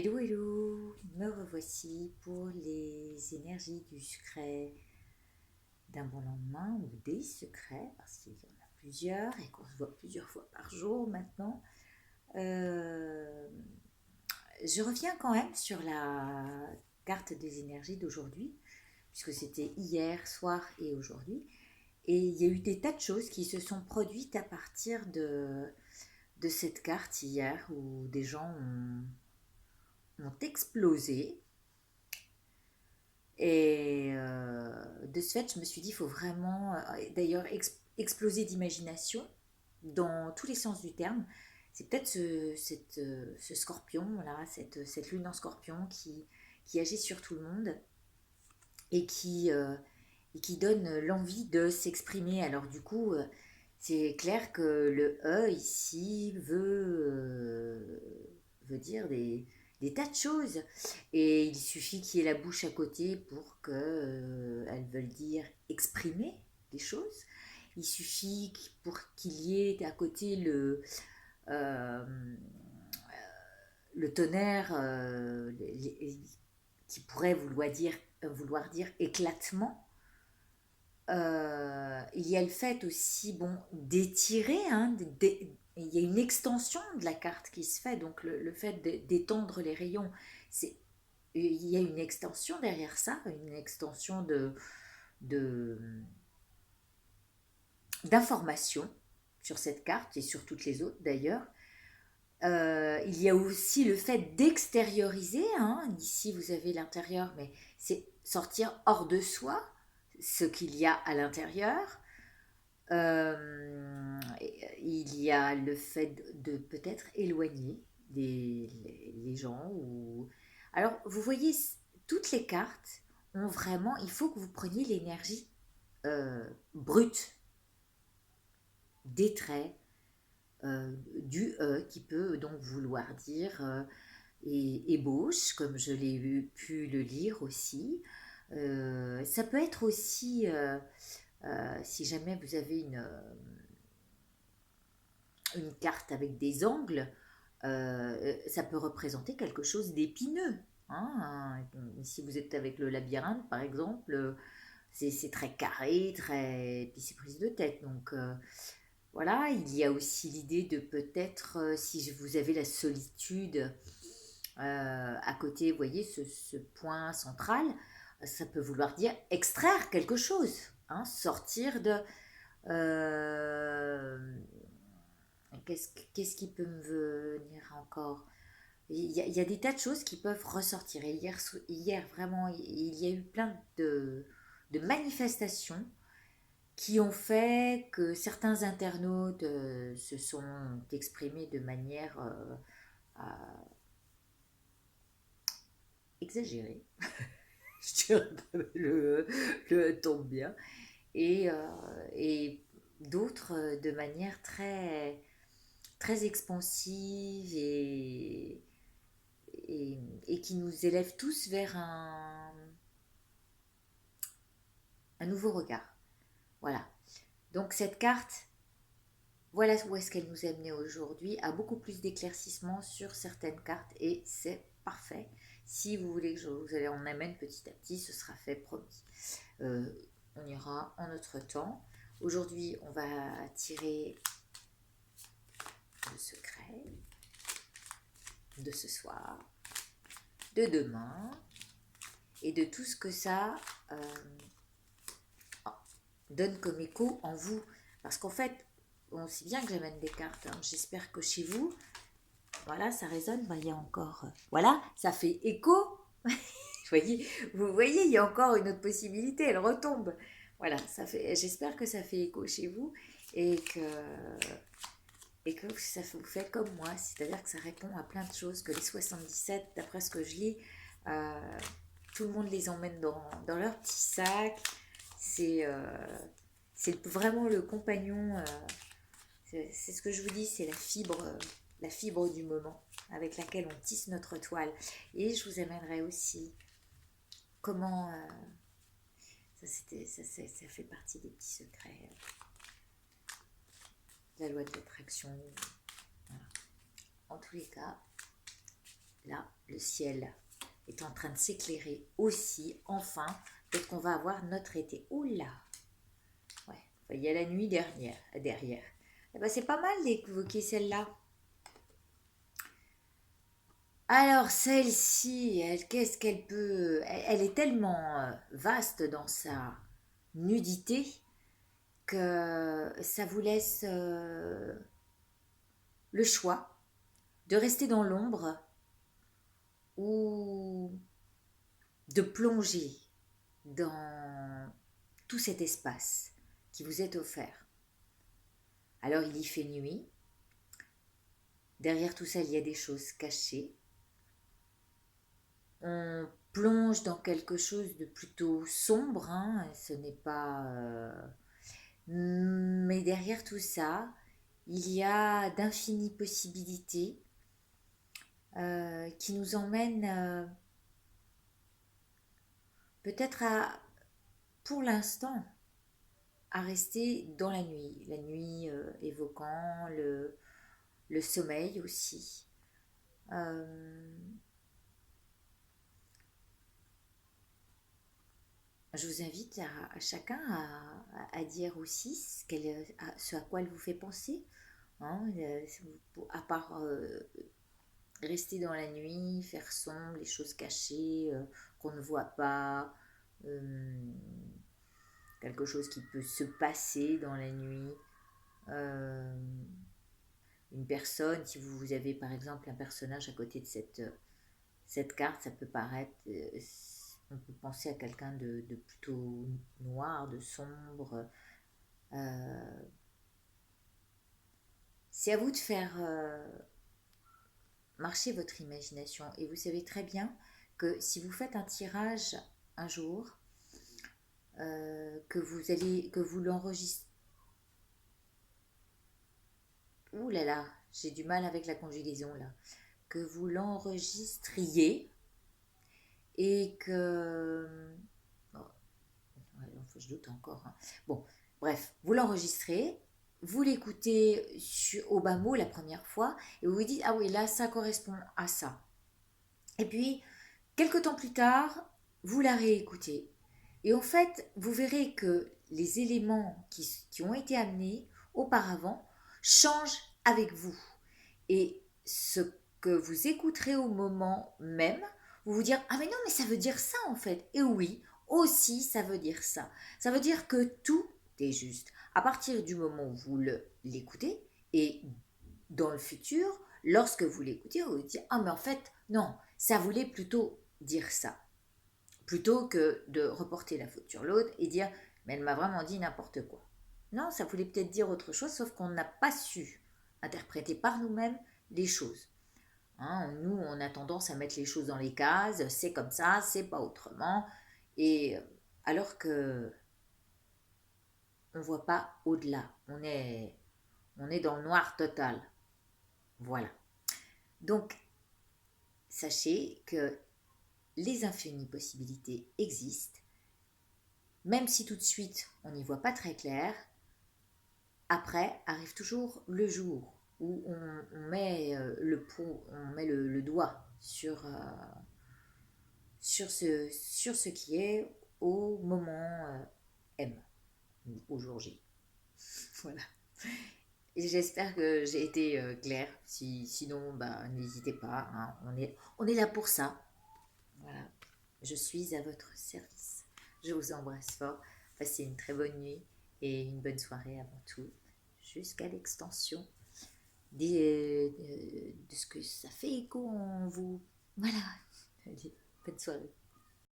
Hello, hello, me revoici pour les énergies du secret d'un bon lendemain ou des secrets, parce qu'il y en a plusieurs et qu'on se voit plusieurs fois par jour maintenant. Euh, je reviens quand même sur la carte des énergies d'aujourd'hui, puisque c'était hier soir et aujourd'hui. Et il y a eu des tas de choses qui se sont produites à partir de cette carte hier, où des gens ont explosé. Et de ce fait, je me suis dit, il faut vraiment, d'ailleurs, exploser d'imagination dans tous les sens du terme. C'est peut-être ce scorpion, là, cette lune en scorpion qui agit sur tout le monde et qui donne l'envie de s'exprimer. Alors du coup, c'est clair que le E ici veut dire des tas de choses. Et il suffit qu'il y ait la bouche à côté pour qu'elle veuille dire exprimer des choses. Il suffit pour qu'il y ait à côté euh, le tonnerre qui pourrait vouloir dire éclatement. Il y a le fait aussi, bon, d'étirer, hein, il y a une extension de la carte qui se fait, donc le fait d'étendre les rayons, c'est, il y a une extension derrière ça, une extension de, d'informations sur cette carte et sur toutes les autres d'ailleurs. Il y a aussi le fait d'extérioriser, hein. Ici vous avez l'intérieur, mais c'est sortir hors de soi ce qu'il y a à l'intérieur. Il y a le fait de peut-être éloigner les gens. Alors, vous voyez, toutes les cartes ont vraiment, il faut que vous preniez l'énergie brute des traits, du E qui peut donc vouloir dire ébauche, comme je l'ai pu le lire aussi. Ça peut être aussi, si jamais vous avez une carte avec des angles, ça peut représenter quelque chose d'épineux. Hein. Si vous êtes avec le labyrinthe, par exemple, c'est très carré, très... puis c'est prise de tête. Donc voilà, il y a aussi l'idée de peut-être, si vous avez la solitude à côté, vous voyez, ce point central, ça peut vouloir dire extraire quelque chose, hein, sortir de... euh, qu'est-ce qui peut me venir encore? Il y a des tas de choses qui peuvent ressortir. Et hier vraiment, il y a eu plein de manifestations qui ont fait que certains internautes se sont exprimés de manière exagérée. Je dirais pas, le tombe bien. Et, et d'autres de manière très expansive et qui nous élève tous vers un nouveau regard. Voilà. Donc cette carte, voilà où est-ce qu'elle nous a amené aujourd'hui, a beaucoup plus d'éclaircissements sur certaines cartes et c'est parfait. Si vous voulez que je vous en amène petit à petit, ce sera fait, promis. Euh, on ira en notre temps. Aujourd'hui, on va tirer le secret de ce soir, de demain et de tout ce que ça donne comme écho en vous. Parce qu'en fait, on sait bien que j'amène des cartes. Hein. J'espère que chez vous, voilà, ça résonne. Ben, il y a encore, voilà, ça fait écho. Vous voyez, il y a encore une autre possibilité. Elle retombe. Voilà, ça fait. J'espère que ça fait écho chez vous et que ça vous fait comme moi, c'est-à-dire que ça répond à plein de choses. Que les 77, d'après ce que je lis, euh, tout le monde les emmène dans leur petit sac. C'est vraiment le compagnon. C'est ce que je vous dis, c'est la fibre du moment avec laquelle on tisse notre toile. Et je vous amènerai aussi comment ça fait partie des petits secrets de la loi de l'attraction. Voilà. En tous les cas, là, le le ciel est en train de s'éclairer aussi, enfin. Peut-être qu'on va avoir notre été. Oula! Ouais, il y a la nuit derrière. Eh ben, c'est pas mal d'évoquer celle-là. Alors, celle-ci, qu'est-ce qu'elle peut... Elle est tellement vaste dans sa nudité que ça vous laisse le choix de rester dans l'ombre ou de plonger dans tout cet espace qui vous est offert. Alors il y fait nuit, derrière tout ça il y a des choses cachées, on plonge dans quelque chose de plutôt sombre, hein, ce n'est pas... mais derrière tout ça, il y a d'infinies possibilités qui nous emmènent peut-être pour l'instant, à rester dans la nuit évoquant le sommeil aussi. Je vous invite à chacun à dire aussi ce à quoi elle vous fait penser. Hein, à part rester dans la nuit, faire sombre, les choses cachées qu'on ne voit pas, quelque chose qui peut se passer dans la nuit. Une personne, si vous avez par exemple un personnage à côté de cette carte, ça peut paraître, on peut penser à quelqu'un de plutôt noir, de sombre. C'est à vous de faire marcher votre imagination. Et vous savez très bien que si vous faites un tirage un jour, que vous l'enregistrez. Ouh là là, j'ai du mal avec la conjugaison là. Que vous l'enregistriez et que... Oh, je doute encore. Hein. Bon, bref, vous l'enregistrez, vous l'écoutez au bas mot la première fois et vous vous dites, ah oui, là, ça correspond à ça. Et puis, quelques temps plus tard, vous la réécoutez. Et en fait, vous verrez que les éléments qui ont été amenés auparavant changent avec vous. Et ce que vous écouterez au moment même, vous vous dire, ah mais non, mais ça veut dire ça en fait. Et oui, aussi ça veut dire ça. Ça veut dire que tout est juste. À partir du moment où vous l'écoutez, et dans le futur, lorsque vous l'écoutez, vous vous dites, ah mais en fait, non, ça voulait plutôt dire ça. Plutôt que de reporter la faute sur l'autre et dire, mais elle m'a vraiment dit n'importe quoi. Non, ça voulait peut-être dire autre chose, sauf qu'on n'a pas su interpréter par nous-mêmes les choses. Hein, nous, on a tendance à mettre les choses dans les cases, c'est comme ça, c'est pas autrement. Et alors que on voit pas au-delà, on est dans le noir total. Voilà. Donc, sachez que les infinies possibilités existent, même si tout de suite on n'y voit pas très clair. Après arrive toujours le jour où on met le doigt sur ce qui est au moment M, au jour J. Voilà. Et j'espère que j'ai été claire. Sinon, n'hésitez pas. Hein. On est là pour ça. Voilà. Je suis à votre service. Je vous embrasse fort. Passez une très bonne nuit et une bonne soirée avant tout. Jusqu'à l'extension de ce que ça fait écho en vous. Voilà. Allez, bonne soirée.